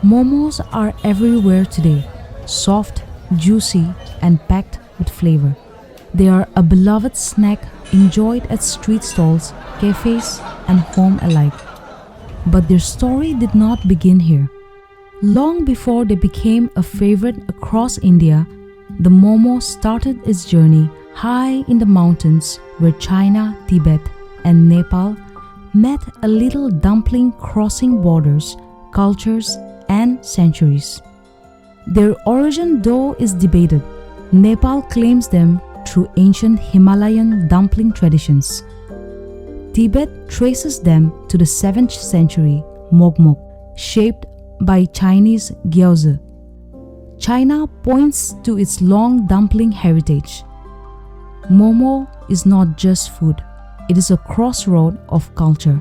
Momos are everywhere today, soft, juicy, and packed with flavor. They are a beloved snack enjoyed at street stalls, cafes, and home alike. But their story did not begin here. Long before they became a favorite across India, the momo started its journey high in the mountains where China, Tibet, and Nepal met a little dumpling crossing borders, cultures, and centuries. Their origin, though, is debated. Nepal claims them through ancient Himalayan dumpling traditions. Tibet traces them to the 7th century mogmok, shaped by Chinese gyoza. China points to its long dumpling heritage. Momo is not just food, it is a crossroad of culture,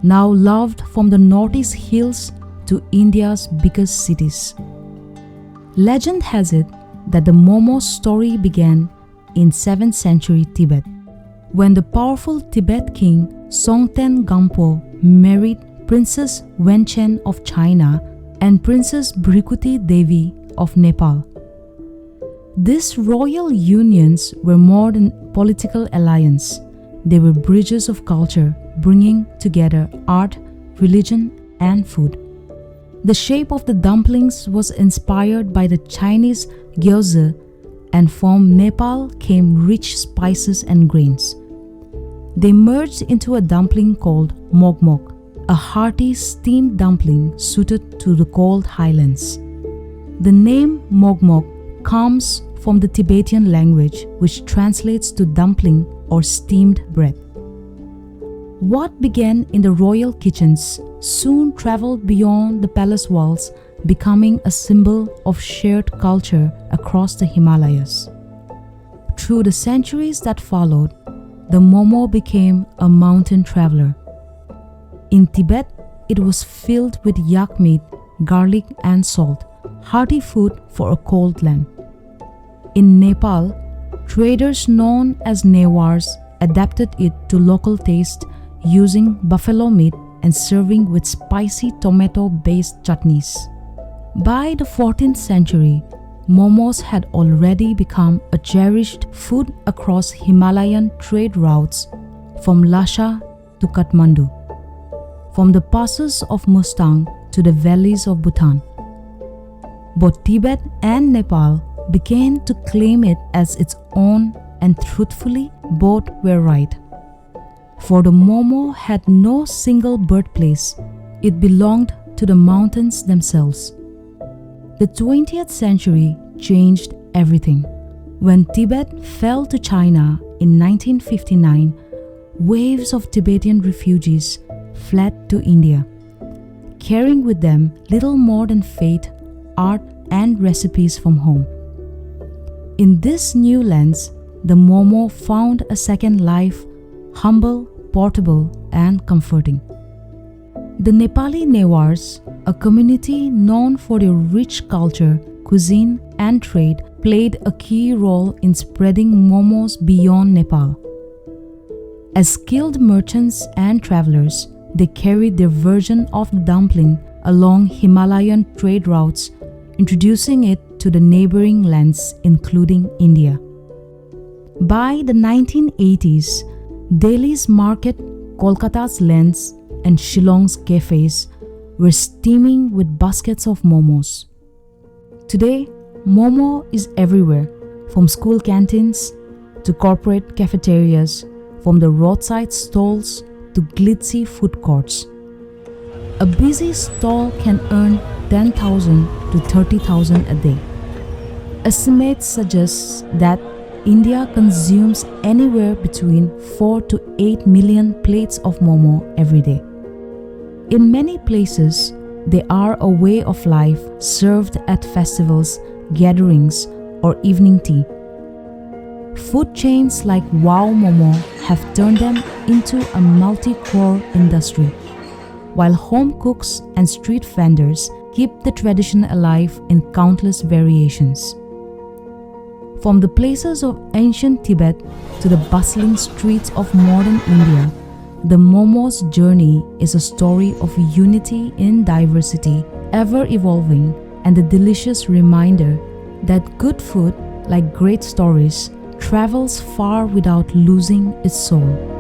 now loved from the northeast hills to India's biggest cities. Legend has it that the momo story began in 7th century Tibet, when the powerful Tibet king Songtsen Gampo married Princess Wenchen of China and Princess Bhrikuti Devi of Nepal. These royal unions were more than political alliance. They were bridges of culture, bringing together art, religion, and food. The shape of the dumplings was inspired by the Chinese gyoza, and from Nepal came rich spices and grains. They merged into a dumpling called mogmok, a hearty steamed dumpling suited to the cold highlands. The name mogmok comes from the Tibetan language, which translates to dumpling or steamed bread. What began in the royal kitchens soon traveled beyond the palace walls, becoming a symbol of shared culture across the Himalayas. Through the centuries that followed, the momo became a mountain traveler. In Tibet, it was filled with yak meat, garlic, and salt, hearty food for a cold land. In Nepal, traders known as Newars adapted it to local taste, using buffalo meat and serving with spicy tomato-based chutneys. By the 14th century, momos had already become a cherished food across Himalayan trade routes from Lhasa to Kathmandu, from the passes of Mustang to the valleys of Bhutan. Both Tibet and Nepal began to claim it as its own, and truthfully, both were right. For the momo had no single birthplace, it belonged to the mountains themselves. The 20th century changed everything. When Tibet fell to China in 1959, waves of Tibetan refugees fled to India, carrying with them little more than faith, art, and recipes from home. In this new lens, the momo found a second life, humble, portable, and comforting. The Nepali Newars, a community known for their rich culture, cuisine, and trade, played a key role in spreading momos beyond Nepal. As skilled merchants and travelers, they carried their version of the dumpling along Himalayan trade routes, introducing it to the neighboring lands, including India. By the 1980s, Delhi's market, Kolkata's lanes, and Shillong's cafes were steaming with baskets of momos. Today, momo is everywhere, from school canteens to corporate cafeterias, from the roadside stalls to glitzy food courts. A busy stall can earn 10,000 to 30,000 a day. Estimates suggest that India consumes anywhere between 4 to 8 million plates of momo every day. In many places, they are a way of life served at festivals, gatherings, or evening tea. Food chains like Wow Momo have turned them into a multi-crore industry, while home cooks and street vendors keep the tradition alive in countless variations. From the places of ancient Tibet to the bustling streets of modern India, the momo's journey is a story of unity in diversity, ever evolving, and the delicious reminder that good food, like great stories, travels far without losing its soul.